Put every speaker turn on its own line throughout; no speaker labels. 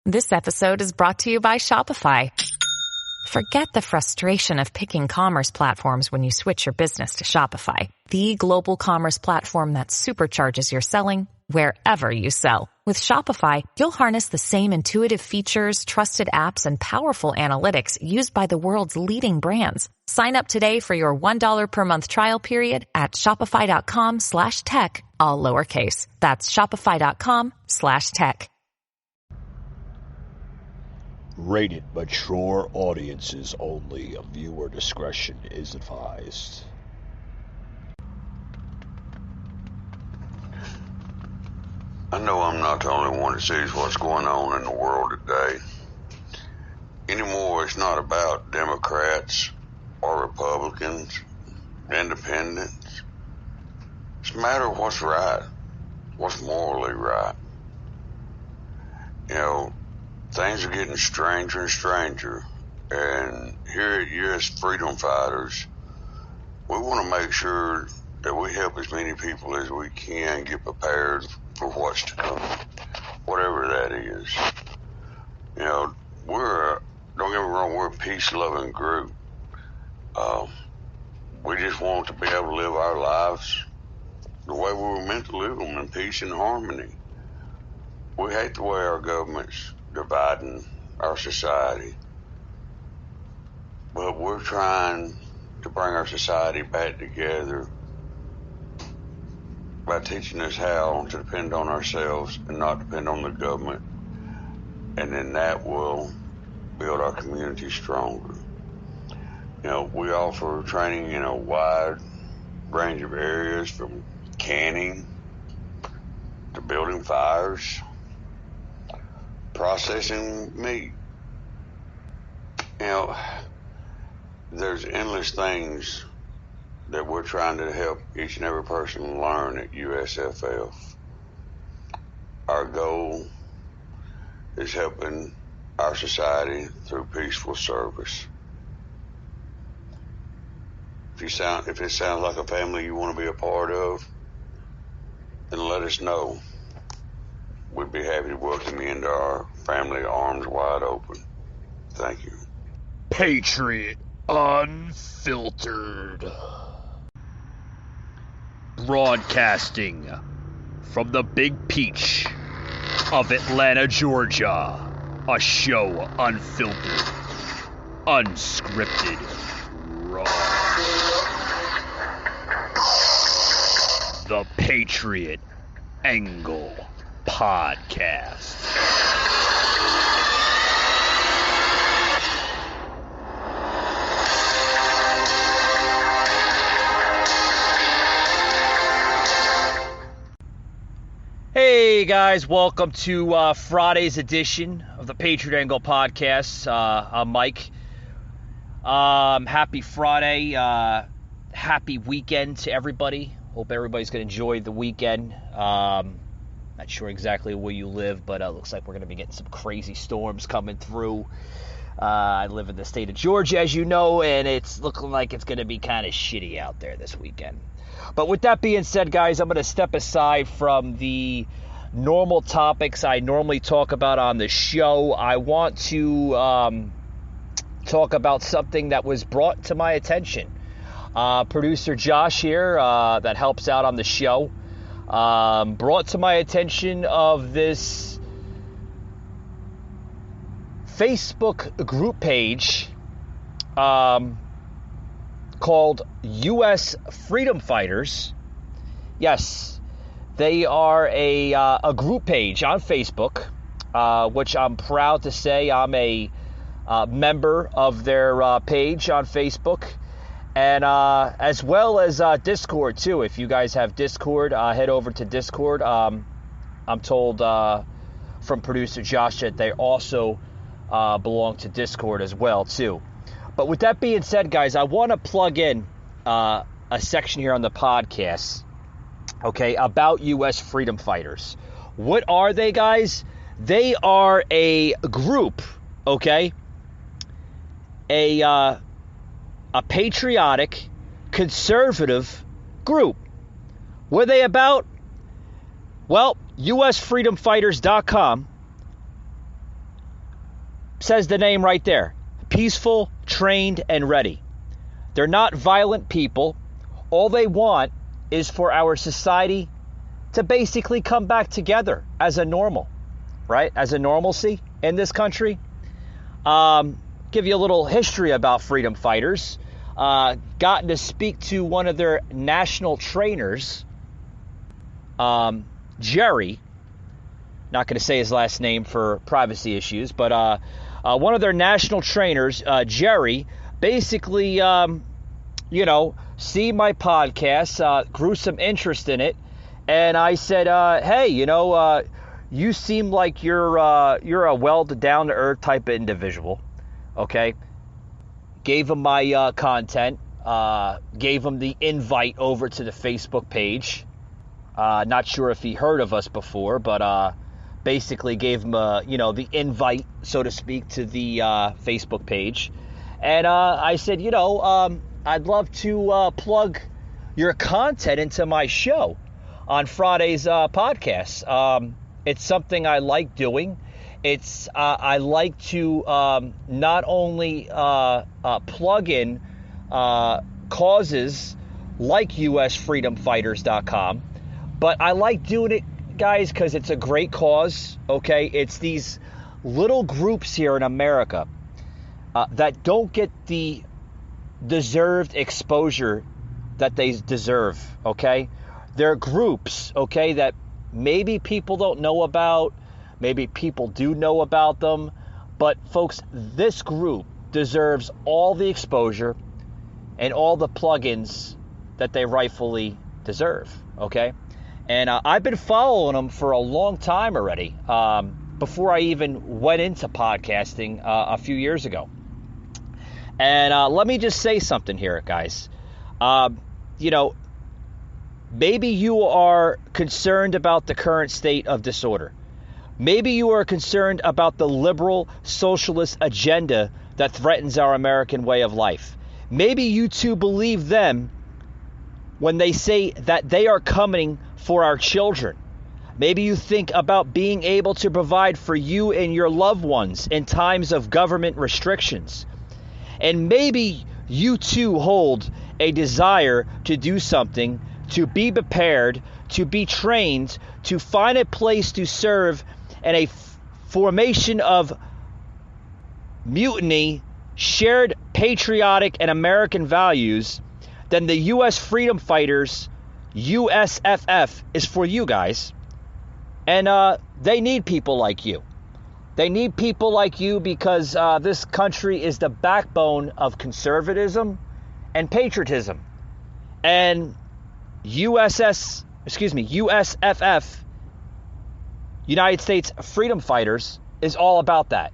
This episode is brought to you by Shopify. Forget the frustration of picking commerce platforms when you switch your business to Shopify, the global commerce platform that supercharges your selling wherever you sell. With Shopify, you'll harness the same intuitive features, trusted apps, and powerful analytics used by the world's leading brands. Sign up today for your $1 per month trial period at shopify.com/tech, all lowercase. That's shopify.com/tech.
Rated mature audiences only. Viewer discretion is advised.
I know I'm not the only one that sees what's going on in the world today. Anymore, it's not about Democrats or Republicans, independents. It's a matter of what's right, what's morally right. You know, things are getting stranger and stranger, and here at U.S. Freedom Fighters, we want to make sure that we help as many people as we can get prepared for what's to come, whatever that is. You know, don't get me wrong, we're a peace-loving group. We just want to be able to live our lives the way we were meant to live them, in peace and harmony. We hate the way our government's dividing our society, but we're trying to bring our society back together by teaching us how to depend on ourselves and not depend on the government, and then that will build our community stronger. You know, we offer training in a wide range of areas, from canning to building fires, processing meat. You know, there's endless things that we're trying to help each and every person learn at USFF. Our goal is helping our society through peaceful service. If it sounds like a family you want to be a part of, then let us know. We'd be happy to welcome you into our family, arms wide open. Thank you.
Patriot Unfiltered. Broadcasting from the Big Peach of Atlanta, Georgia. A show unfiltered, unscripted, raw. The Patriot Angle Podcast. Hey guys, welcome to Friday's edition of the Patriot Angle Podcast. I'm Mike. Happy Friday. Happy weekend to everybody. Hope everybody's going to enjoy the weekend. Not sure exactly where you live, but it looks like we're going to be getting some crazy storms coming through. I live in the state of Georgia, as you know, and it's looking like it's going to be kind of shitty out there this weekend. But with that being said, guys, I'm going to step aside from the normal topics I normally talk about on the show. I want to talk about something that was brought to my attention. Producer Josh here, that helps out on the show, brought to my attention of this Facebook group page called U.S. Freedom Fighters. Yes, they are a group page on Facebook, which I'm proud to say I'm a member of their page on Facebook, and as well as Discord too. If you guys have Discord, head over to Discord. I'm told from producer Josh that they also belong to Discord as well too. But with that being said, guys, I want to plug in a section here on the podcast, okay, about U.S. Freedom Fighters. What are they, guys? They are a group, okay, a patriotic, conservative group. What are they about? Well, USFreedomFighters.com Says the name right there. Peaceful, trained, and ready. They're not violent people. All they want is for our society to basically come back together as a normal, right? As a normalcy in this country. Give you a little history about freedom fighters. Gotten to speak to one of their national trainers, Jerry. Not going to say his last name for privacy issues, but one of their national trainers, Jerry, basically, see my podcast, grew some interest in it, and I said, hey, you seem like you're a down-to-earth type of individual, okay? Gave him my content, gave him the invite over to the Facebook page. Not sure if he heard of us before, but basically gave him the invite, so to speak, to the Facebook page. And I said, I'd love to plug your content into my show on Friday's podcast. It's something I like doing. It's I like to not only plug in causes like usfreedomfighters.com, but I like doing it, guys, because it's a great cause, okay? It's these little groups here in America that don't get the deserved exposure that they deserve, okay? They're groups, okay, that maybe people don't know about, maybe people do know about them, but folks, this group deserves all the exposure and all the plugins that they rightfully deserve, okay? And I've been following them for a long time already, before I even went into podcasting a few years ago. And let me just say something here, guys. Maybe you are concerned about the current state of disorder. Maybe you are concerned about the liberal socialist agenda that threatens our American way of life. Maybe you too believe them when they say that they are coming for our children. Maybe you think about being able to provide for you and your loved ones in times of government restrictions. And maybe you too hold a desire to do something, to be prepared, to be trained, to find a place to serve in a formation of mutiny, shared patriotic and American values. Then the U.S. Freedom Fighters, USFF, is for you guys. And they need people like you. They need people like you because this country is the backbone of conservatism and patriotism. And USFF, United States Freedom Fighters, is all about that.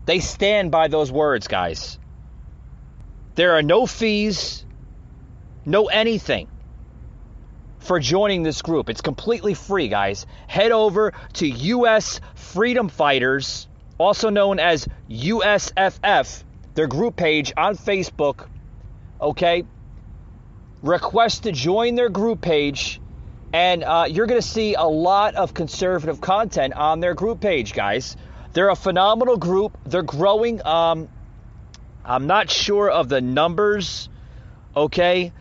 They stand by those words, guys. There are no fees, no anything for joining this group. It's completely free, guys. Head over to US Freedom Fighters, also known as USFF, their group page on Facebook, okay? Request to join their group page, and you're going to see a lot of conservative content on their group page, guys. They're a phenomenal group. They're growing. I'm not sure of the numbers, okay?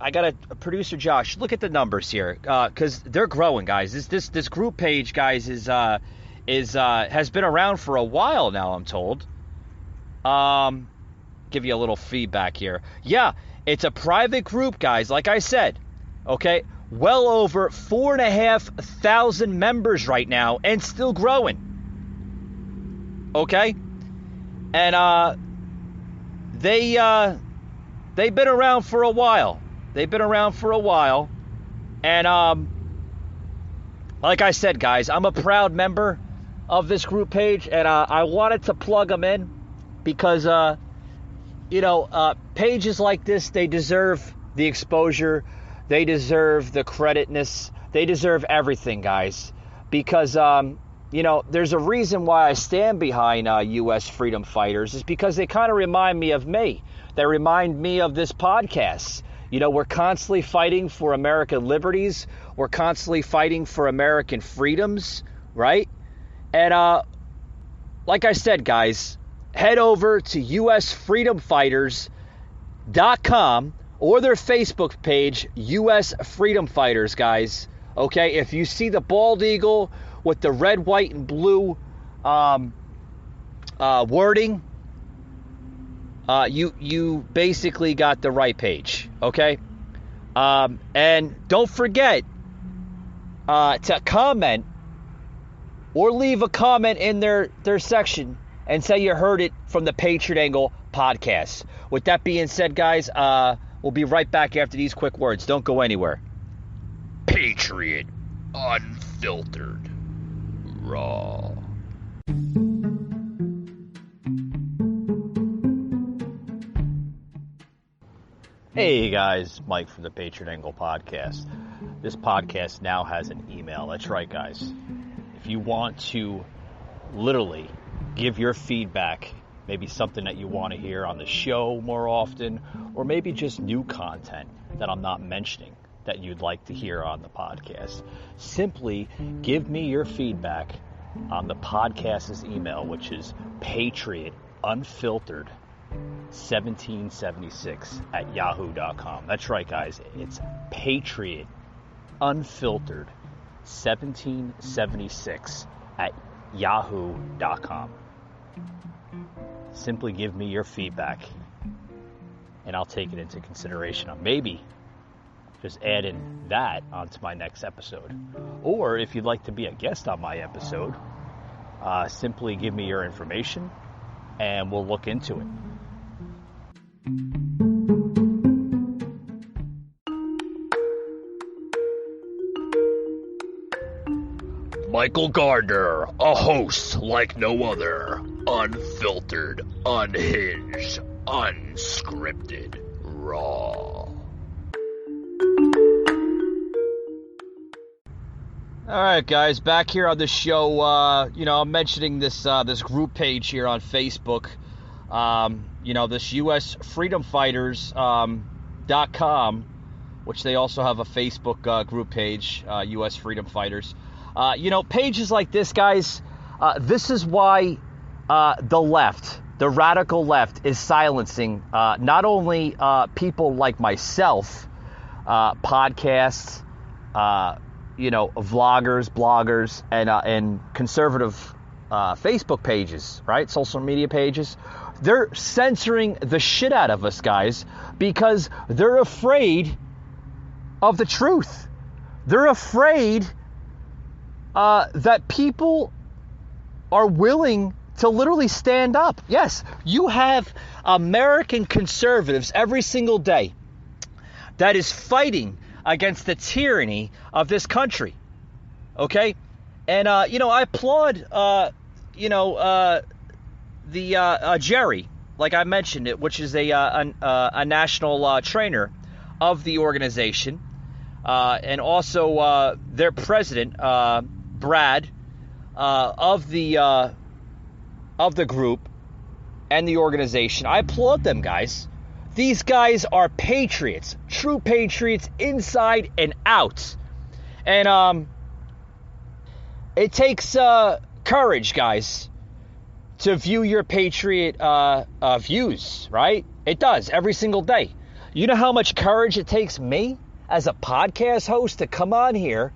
I got a producer, Josh. Look at the numbers here, because they're growing, guys. This group page, guys, has been around for a while now, I'm told. Give you a little feedback here. Yeah, it's a private group, guys. Like I said, okay, well over 4,500 members right now, and still growing. Okay, and they've been around for a while. And like I said, guys, I'm a proud member of this group page, and I wanted to plug them in because, pages like this, they deserve the exposure, they deserve the creditness, they deserve everything, guys, because, there's a reason why I stand behind U.S. Freedom Fighters, is because they kind of remind me of me. They remind me of this podcast. We're constantly fighting for American liberties. We're constantly fighting for American freedoms, right? And like I said, guys, head over to usfreedomfighters.com or their Facebook page, US Freedom Fighters, guys. Okay, if you see the bald eagle with the red, white, and blue wording, you basically got the right page. Okay, and don't forget to comment or leave a comment in their section and say you heard it from the Patriot Angle podcast. With that being said, guys, we'll be right back after these quick words. Don't go anywhere. Patriot Unfiltered Raw. Hey guys, Mike from the Patriot Angle podcast. This podcast now has an email. That's right, guys. If you want to literally give your feedback, maybe something that you want to hear on the show more often, or maybe just new content that I'm not mentioning that you'd like to hear on the podcast, simply give me your feedback on the podcast's email, which is patriotunfiltered1776@yahoo.com. That's right, guys. It's patriotunfiltered1776@yahoo.com. Simply give me your feedback, and I'll take it into consideration on maybe just adding that onto my next episode. Or if you'd like to be a guest on my episode, simply give me your information, and we'll look into it. Michael Gardner, a host like no other. Unfiltered, unhinged, unscripted, raw. All right, guys, back here on the show. I'm mentioning this group page here on Facebook. This US Freedom Fighters.com, which they also have a Facebook group page, US Freedom Fighters. Pages like this, guys, this is why the left, the radical left, is silencing not only people like myself, podcasts, vloggers, bloggers, and conservative Facebook pages, right? Social media pages. They're censoring the shit out of us, guys, because they're afraid of the truth. They're afraid that people are willing to literally stand up. Yes, you have American conservatives every single day that is fighting against the tyranny of this country. Okay? And, I applaud, Jerry, like I mentioned it, which is a national trainer of the organization, and also their president, Brad, of the group and the organization. I applaud them, guys. These guys are patriots, true patriots, inside and out. And it takes courage, guys, to view your patriot views, right? It does, every single day. You know how much courage it takes me as a podcast host to come on here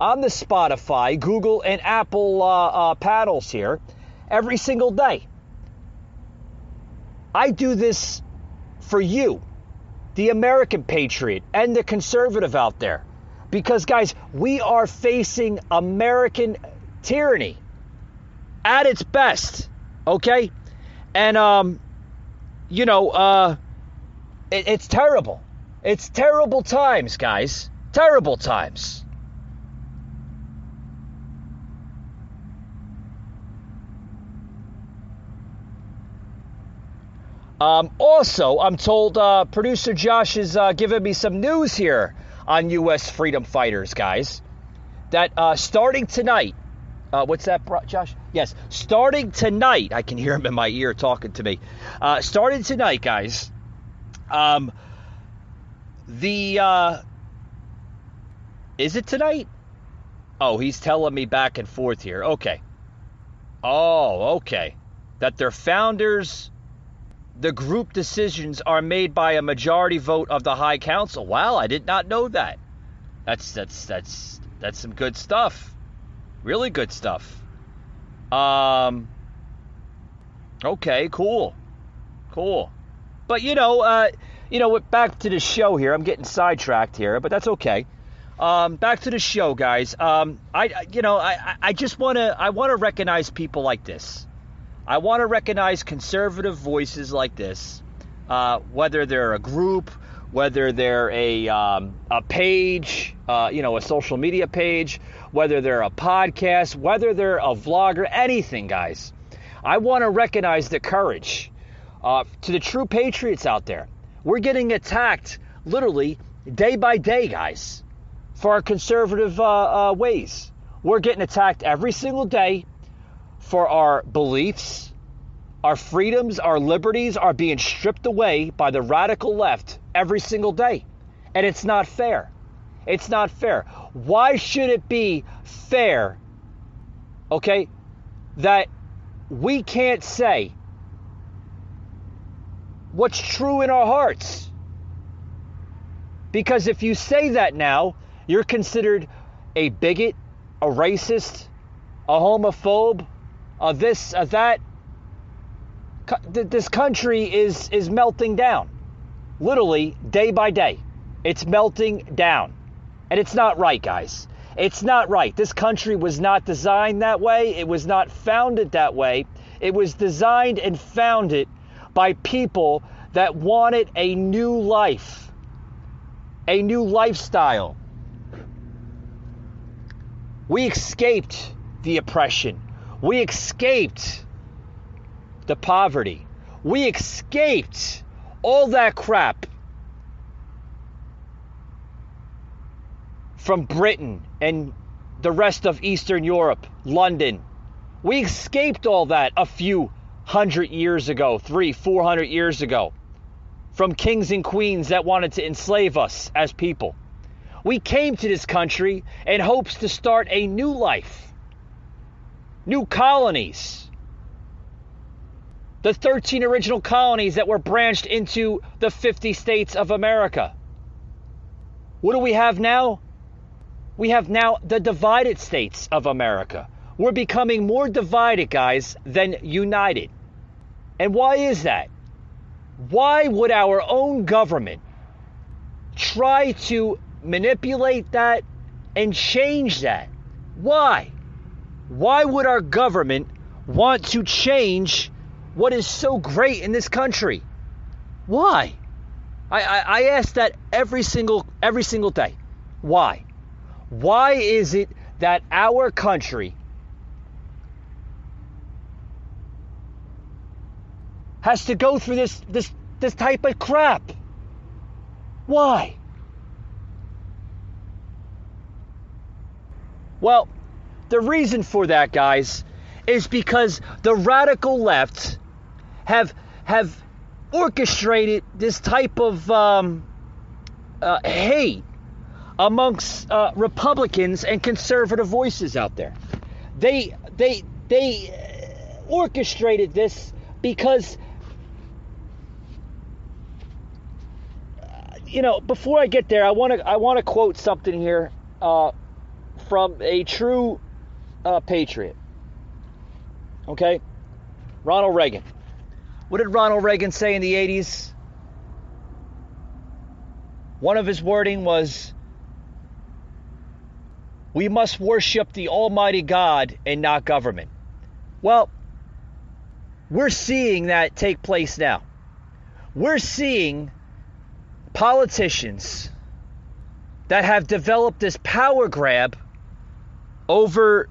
on the Spotify, Google, and Apple paddles here every single day. I do this for you, the American patriot and the conservative out there. Because, guys, we are facing American tyranny at its best, okay? And, it's terrible. It's terrible times, guys. Terrible times. Also, I'm told producer Josh is giving me some news here on U.S. Freedom Fighters, guys, that starting tonight, what's that, Josh? Yes, starting tonight, I can hear him in my ear talking to me. Starting tonight, guys, is it tonight? Oh, he's telling me back and forth here. Okay. Oh, okay. That their founders, the group decisions are made by a majority vote of the High Council. Wow, I did not know that. That's some good stuff. Really good stuff. Okay, cool. But back to the show here. I'm getting sidetracked here, but that's okay. Back to the show, guys. I just want to recognize people like this. I want to recognize conservative voices like this, whether they're a group, whether they're a page, a social media page, whether they're a podcast, whether they're a vlogger, anything, guys. I want to recognize the courage to the true patriots out there. We're getting attacked literally day by day, guys, for our conservative ways. We're getting attacked every single day for our beliefs. Our freedoms, our liberties are being stripped away by the radical left every single day. And it's not fair. It's not fair. Why should it be fair, okay, that we can't say what's true in our hearts? Because if you say that now, you're considered a bigot, a racist, a homophobe, a this, a that. This country is melting down. Literally, day by day. It's melting down. And it's not right, guys. It's not right. This country was not designed that way. It was not founded that way. It was designed and founded by people that wanted a new life, a new lifestyle. We escaped the oppression. We escaped the poverty. We escaped all that crap from Britain and the rest of Eastern Europe, London. We escaped all that a few 100 years ago, 300-400 years ago, from kings and queens that wanted to enslave us as people. We came to this country in hopes to start a new life, new colonies. The 13 original colonies that were branched into the 50 states of America. What do we have now? We have now the divided states of America. We're becoming more divided, guys, than united. And why is that? Why would our own government try to manipulate that and change that? Why? Why would our government want to change what is so great in this country? Why? I ask that every single day. Why? Why is it that our country has to go through this type of crap? Why? Well, the reason for that, guys, is because the radical left have orchestrated this type of hate amongst Republicans and conservative voices out there. They orchestrated this because before I get there, I want to quote something here from a true patriot. Okay? Ronald Reagan. What did Ronald Reagan say in the 80s? One of his wording was, "We must worship the Almighty God and not government." Well, we're seeing that take place now. We're seeing politicians that have developed this power grab over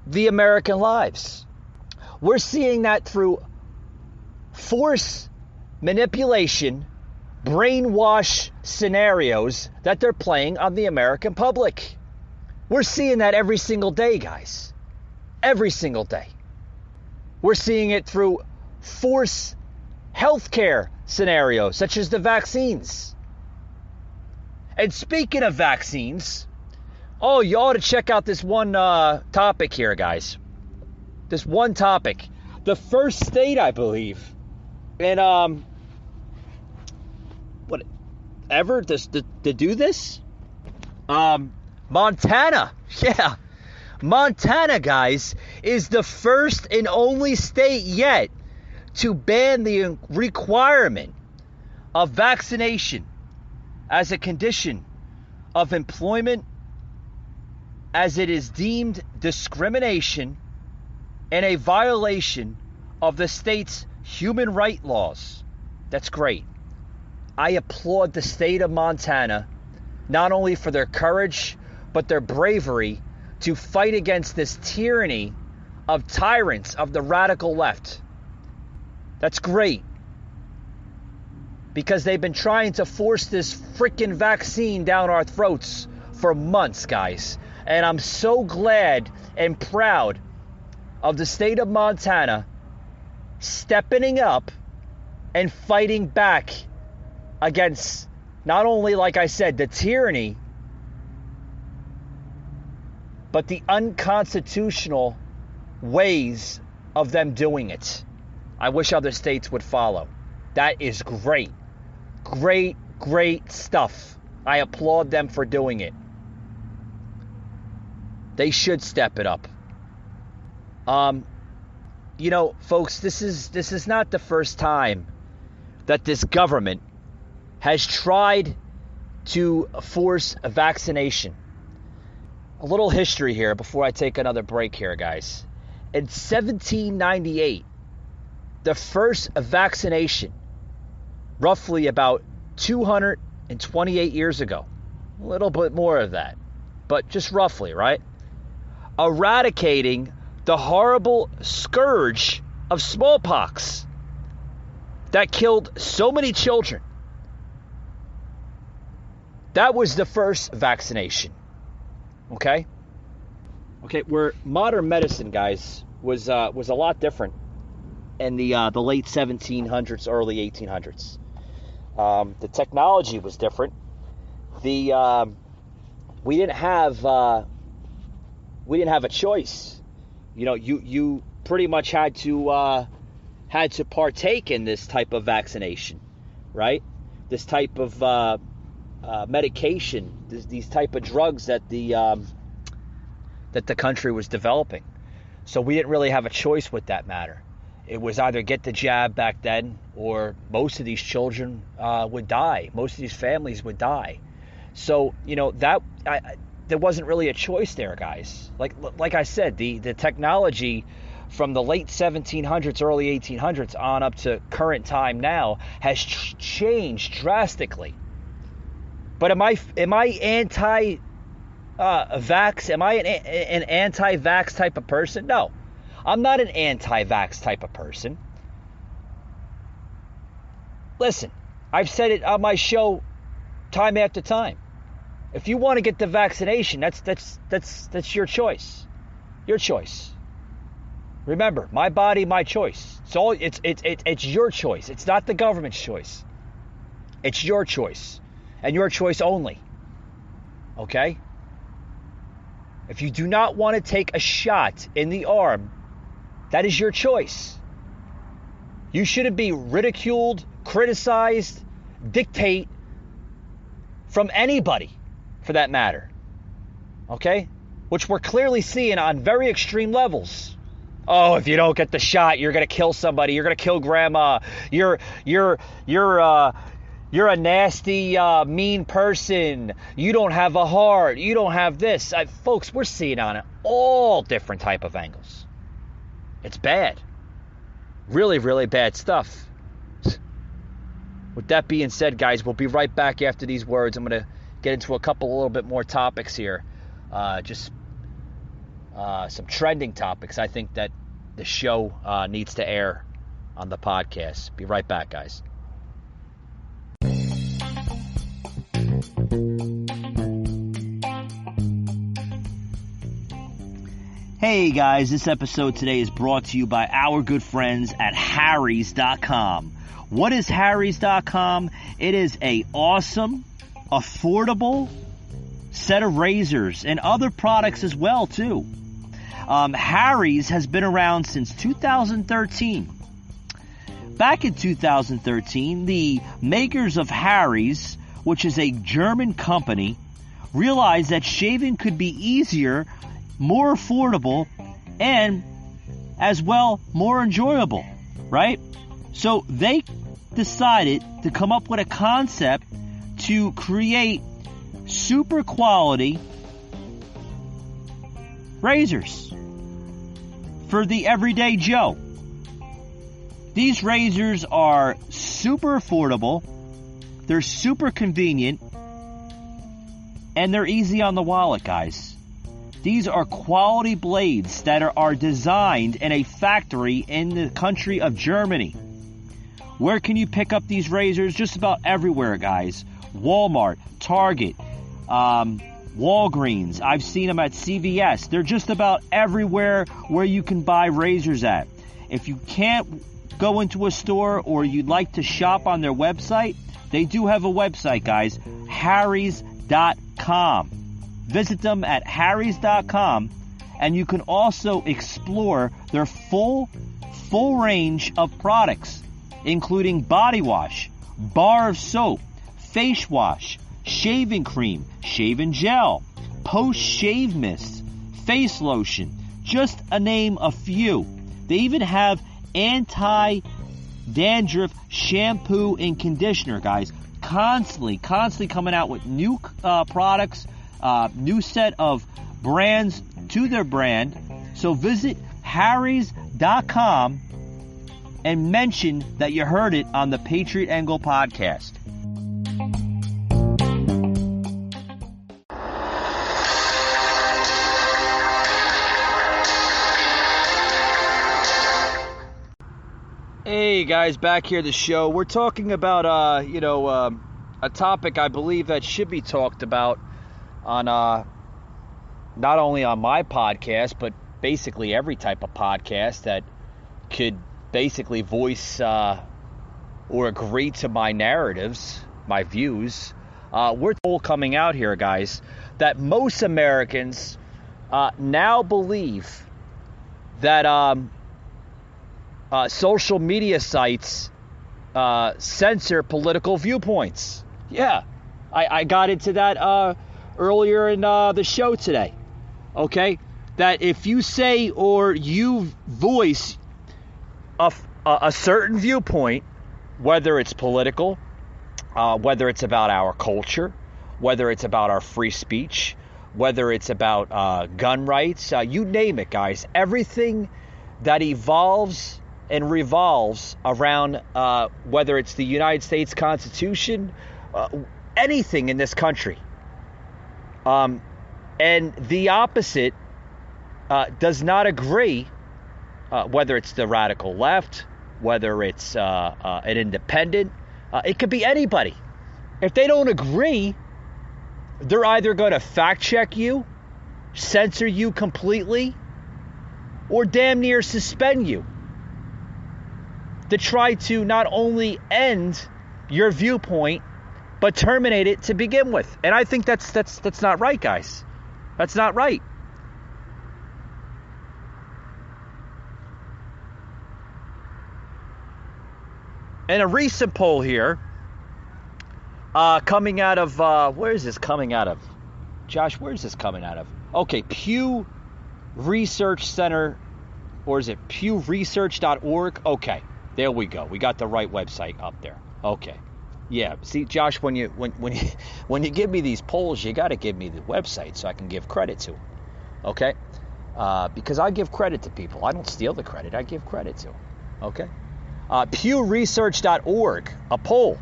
the American lives. We're seeing that through force, manipulation, brainwash scenarios that they're playing on the American public. We're seeing that every single day, guys. Every single day. We're seeing it through force healthcare scenarios, such as the vaccines. And speaking of vaccines, you ought to check out this one topic here, guys. This one topic. The first state, I believe, in whatever to do this. Montana. Yeah. Montana, guys, is the first and only state yet to ban the requirement of vaccination as a condition of employment, as it is deemed discrimination and a violation of the state's human rights laws. That's great. I applaud the state of Montana, not only for their courage, but their bravery to fight against this tyranny of tyrants of the radical left. That's great. Because they've been trying to force this freaking vaccine down our throats for months, guys. And I'm so glad and proud of the state of Montana stepping up and fighting back against not only, like I said, the tyranny, but the unconstitutional ways of them doing it. I wish other states would follow. That is great. Great stuff. I applaud them for doing it. They should step it up. You know, folks, this is not the first time that this government has tried to force a vaccination. A little history here before I take another break here, guys. In 1798, the first vaccination, roughly about 228 years ago, a little bit more of that, but just roughly, right? Eradicating the horrible scourge of smallpox that killed so many children. That was the first vaccination. Okay, where modern medicine, guys, was a lot different in the late 1700s, early 1800s. The technology was different. We didn't have a choice. You know, you pretty much had to partake in this type of vaccination, right? This type of medication, these type of drugs that the country was developing. So we didn't really have a choice with that matter. It was either get the jab back then, or most of these children would die. Most of these families would die. So, you know, there wasn't really a choice there, guys. Like I said, the technology from the late 1700s, early 1800s on up to current time now has changed drastically. But am I anti-vax? Am I an anti-vax type of person? No, I'm not an anti-vax type of person. Listen, I've said it on my show time after time. If you want to get the vaccination, that's your choice. Your choice. Remember, my body, my choice. So it's your choice. It's not the government's choice. It's your choice. And your choice only. Okay? If you do not want to take a shot in the arm, that is your choice. You shouldn't be ridiculed, criticized, dictate from anybody, for that matter. Okay? Which we're clearly seeing on very extreme levels. Oh, if you don't get the shot, you're going to kill somebody. You're going to kill grandma. You're a nasty, mean person. You don't have a heart. You don't have this. Folks, we're seeing on all different type of angles. It's bad. Really, really bad stuff. With that being said, guys, we'll be right back after these words. I'm going to get into a little bit more topics here. Some trending topics I think that the show needs to air on the podcast. Be right back, guys. Hey guys, this episode today is brought to you by our good friends at Harry's.com. What is Harry's.com? It is a awesome, affordable set of razors and other products as well too. Harry's has been around since 2013. Back in 2013, the makers of Harry's, which is a German company, realized that shaving could be easier, more affordable, and as well more enjoyable, right? So they decided to come up with a concept to create super quality razors for the everyday Joe. These razors are super affordable, they're super convenient, and they're easy on the wallet, guys. These are quality blades that are designed in a factory in the country of Germany. Where can you pick up these razors? Just about everywhere, guys. Walmart, Target, Walgreens. I've seen them at CVS. They're just about everywhere where you can buy razors at. If you can't go into a store or you'd like to shop on their website, they do have a website, guys, harrys.com. Visit them at harrys.com, and you can also explore their full range of products, including body wash, bar of soap, face wash, shaving cream, shaving gel, post-shave mist, face lotion, just to name a few. They even have anti-dandruff shampoo and conditioner, guys. Constantly coming out with new products, new set of brands to their brand. So visit harrys.com and mention that you heard it on the Patriot Angle podcast. Hey guys, back here at the show. We're talking about a topic I believe that should be talked about on not only on my podcast, but basically every type of podcast that could basically voice or agree to my narratives, my views. We're all coming out here, guys, that most Americans now believe that social media sites censor political viewpoints. Yeah, I got into that earlier in the show today. Okay, that if you say or you voice a certain viewpoint, whether it's political, whether it's about our culture, whether it's about our free speech, whether it's about gun rights, you name it, guys. Everything that evolves and revolves around whether it's the United States Constitution, anything in this country. And the opposite does not agree, whether it's the radical left, whether it's an independent. It could be anybody. If they don't agree, they're either going to fact check you, censor you completely, or damn near suspend you to try to not only end your viewpoint, but terminate it to begin with. And I think that's not right, guys. That's not right. And a recent poll here, coming out of, where is this coming out of? Josh, where is this coming out of? Okay, Pew Research Center, or is it pewresearch.org? Okay, there we go. We got the right website up there. Okay. Yeah, see, Josh, when you give me these polls, you got to give me the website so I can give credit to them. Okay? Because I give credit to people. I don't steal the credit. I give credit to them. Okay? pewresearch.org, a poll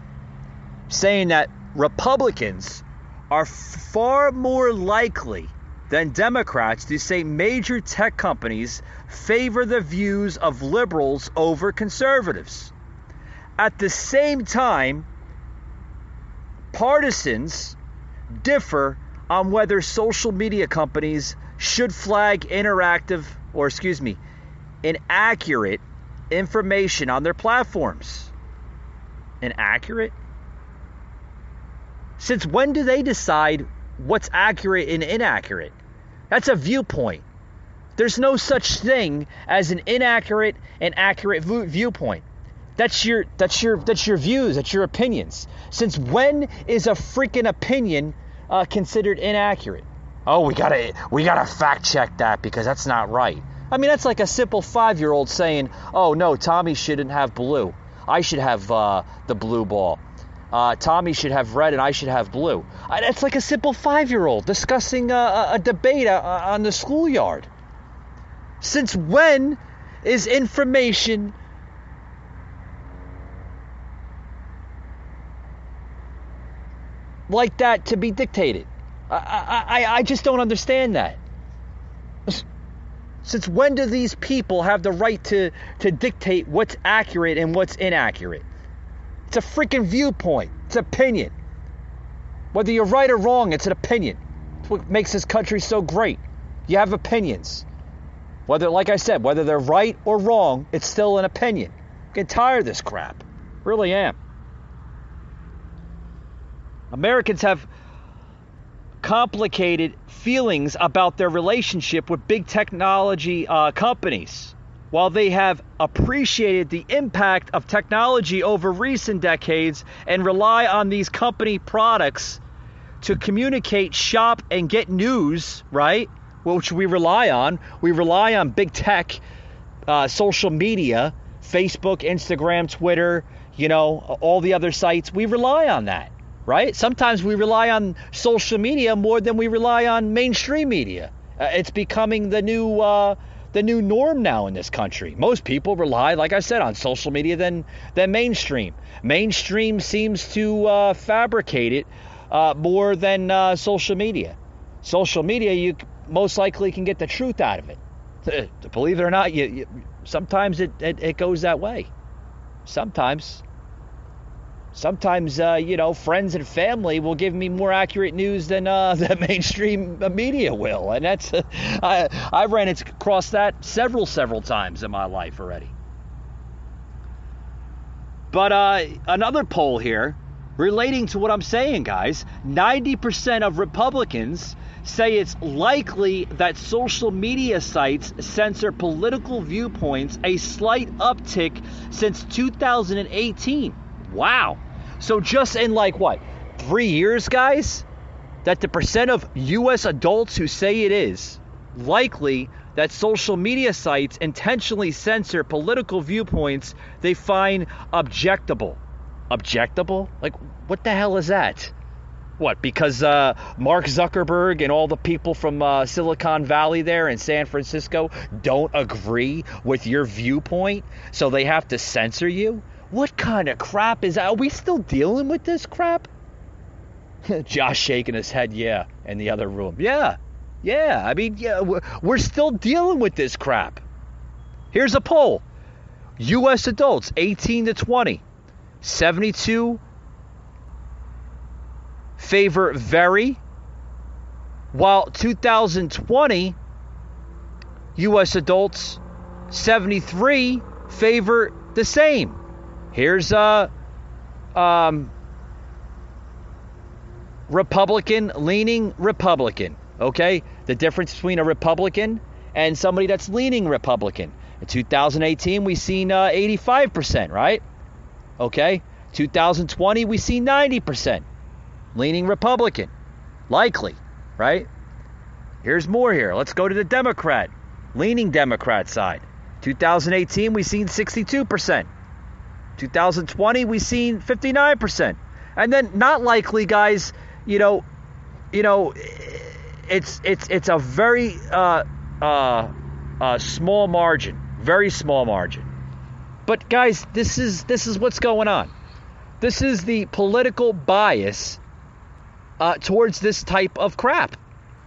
saying that Republicans are far more likely than Democrats to say major tech companies favor the views of liberals over conservatives. At the same time, partisans differ on whether social media companies should flag inaccurate information on their platforms. Inaccurate? Since when do they decide what's accurate and inaccurate? That's a viewpoint. There's no such thing as an inaccurate and accurate viewpoint. That's your views, that's your opinions. Since when is a freaking opinion considered inaccurate? Oh, we gotta fact check that because that's not right. I mean, that's like a simple 5-year-old saying, "Oh no, Tommy shouldn't have blue. I should have the blue ball. Tommy should have red and I should have blue." That's like a simple 5-year-old discussing a debate on the schoolyard. Since when is information like that to be dictated? I just don't understand that. Since when do these people have the right to dictate what's accurate and what's inaccurate? It's a freaking viewpoint. It's opinion. Whether you're right or wrong, it's an opinion. It's what makes this country so great. You have opinions. Whether, like I said, whether they're right or wrong, it's still an opinion. I'm getting tired of this crap. Really am. Americans have complicated feelings about their relationship with big technology companies. While they have appreciated the impact of technology over recent decades and rely on these company products to communicate, shop, and get news, right? Which we rely on. We rely on big tech, social media, Facebook, Instagram, Twitter, all the other sites. We rely on that, right? Sometimes we rely on social media more than we rely on mainstream media. It's becoming the new norm now in this country. Most people rely, like I said, on social media than mainstream. Mainstream seems to fabricate it more than social media. Social media, you most likely can get the truth out of it. Believe it or not, sometimes it goes that way. Sometimes, friends and family will give me more accurate news than the mainstream media will, and that's I ran across that several times in my life already. But another poll here relating to what I'm saying, guys: 90% of Republicans say it's likely that social media sites censor political viewpoints, a slight uptick since 2018. Wow. So just in 3 years, guys, that the percent of U.S. adults who say it is likely that social media sites intentionally censor political viewpoints they find objectable. Objectable? What the hell is that? What, because Mark Zuckerberg and all the people from Silicon Valley there in San Francisco don't agree with your viewpoint, so they have to censor you? What kind of crap is that? Are we still dealing with this crap? Josh shaking his head, yeah, in the other room. Yeah. I mean, we're still dealing with this crap. Here's a poll. U.S. adults, 18 to 20, 72 favor very, while 2020 U.S. adults, 73 favor the same. Here's Republican, leaning Republican, okay? The difference between a Republican and somebody that's leaning Republican. In 2018, we seen 85%, right? Okay? 2020, we see 90%. Leaning Republican. Likely, right? Here's more here. Let's go to the Democrat. Leaning Democrat side. 2018, we seen 62%. 2020, we seen 59%. And then not likely, guys, it's a very small margin. Very small margin. But guys, this is what's going on. This is the political bias towards this type of crap.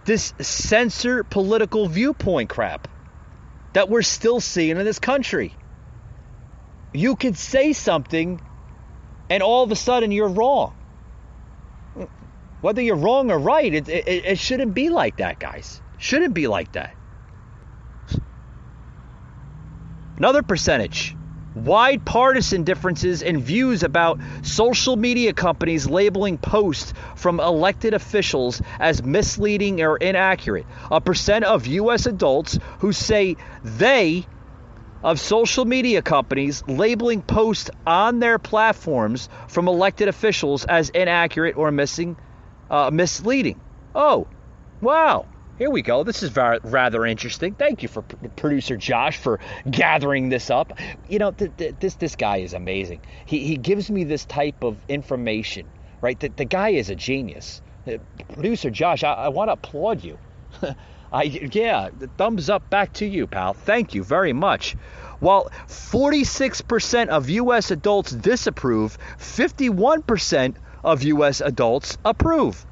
This censor political viewpoint crap that we're still seeing in this country. You could say something and all of a sudden you're wrong. Whether you're wrong or right, it shouldn't be like that, guys. Shouldn't be like that. Another percentage. Wide partisan differences in views about social media companies labeling posts from elected officials as misleading or inaccurate. A percent of U.S. adults who say they of social media companies labeling posts on their platforms from elected officials as inaccurate or misleading. Oh, wow. Here we go. This is rather interesting. Thank you for producer Josh for gathering this up. You know, this guy is amazing. He gives me this type of information, right? The guy is a genius. Producer Josh, I want to applaud you. The thumbs up back to you, pal. Thank you very much. While 46% of U.S. adults disapprove, 51% of U.S. adults approve.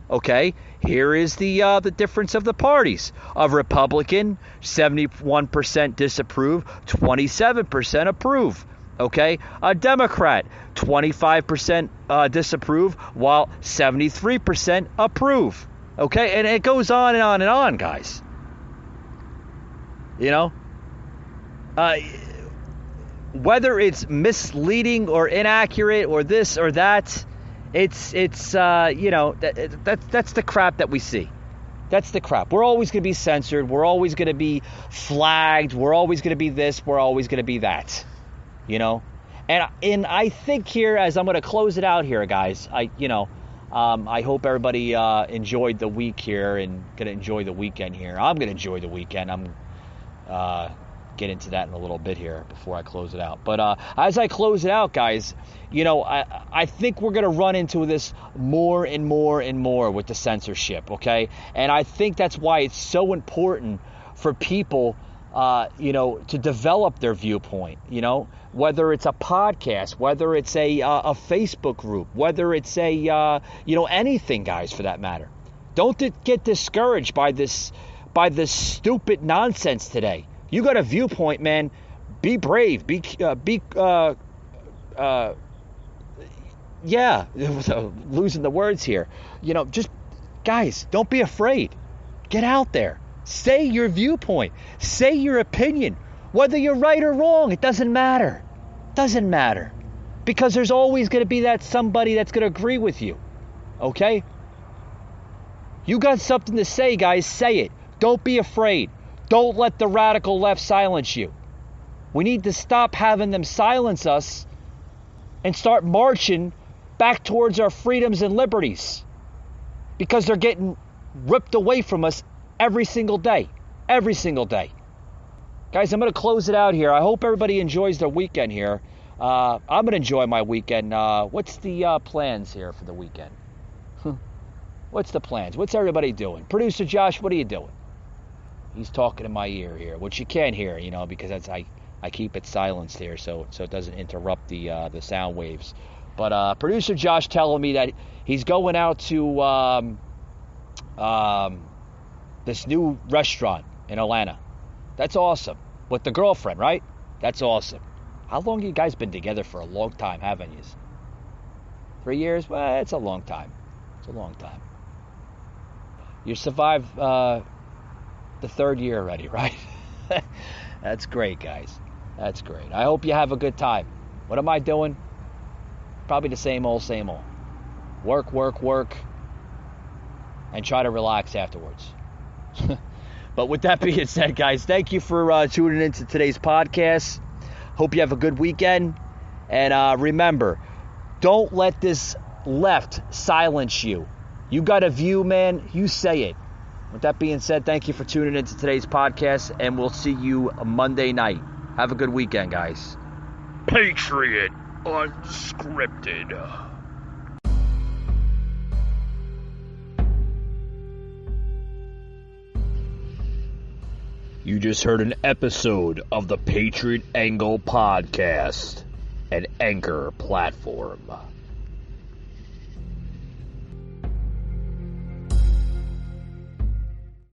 Okay, here is the difference of the parties. A Republican, 71% disapprove, 27% approve. Okay, a Democrat, 25% disapprove, while 73% approve. Okay, and it goes on and on and on, guys. You know, whether it's misleading or inaccurate or this or that, it's that's the crap that we see. That's the crap. We're always going to be censored. We're always going to be flagged. We're always going to be this. We're always going to be that. You know, and I think here, as I'm going to close it out here, guys, I hope everybody enjoyed the week here and going to enjoy the weekend here. I'm going to enjoy the weekend. I'm get into that in a little bit here before I close it out. But as I close it out, guys, you know, I think we're going to run into this more and more and more with the censorship, okay? And I think that's why it's so important for people, to develop their viewpoint, you know, whether it's a podcast, whether it's a Facebook group, whether it's anything, guys, for that matter. Don't get discouraged by this stupid nonsense today. You got a viewpoint, man. Be brave. Losing the words here. You know, just, guys, don't be afraid. Get out there. Say your viewpoint. Say your opinion. Whether you're right or wrong, it doesn't matter. Doesn't matter. Because there's always going to be that somebody that's going to agree with you. Okay? You got something to say, guys. Say it. Don't be afraid. Don't let the radical left silence you. We need to stop having them silence us and start marching back towards our freedoms and liberties. Because they're getting ripped away from us every single day. Every single day. Guys, I'm going to close it out here. I hope everybody enjoys their weekend here. I'm going to enjoy my weekend. What's the plans here for the weekend? What's the plans? What's everybody doing? Producer Josh, what are you doing? He's talking in my ear here, which you can't hear, you know, because I keep it silenced here so it doesn't interrupt the sound waves. But producer Josh telling me that he's going out to this new restaurant in Atlanta. That's awesome. With the girlfriend, right? That's awesome. How long have you guys been together? For a long time, haven't you? 3 years? Well, it's a long time. It's a long time. You survived the third year already, right? That's great, guys. That's great. I hope you have a good time. What am I doing? Probably the same old, same old. Work, work, work, and try to relax afterwards. But with that being said, guys, thank you for tuning into today's podcast. Hope you have a good weekend. And remember, don't let this left silence you. You got a view, man. You say it. With that being said, thank you for tuning into today's podcast, and we'll see you Monday night. Have a good weekend, guys. Patriot Unscripted. You just heard an episode of the Patriot Angle Podcast, an Anchor platform.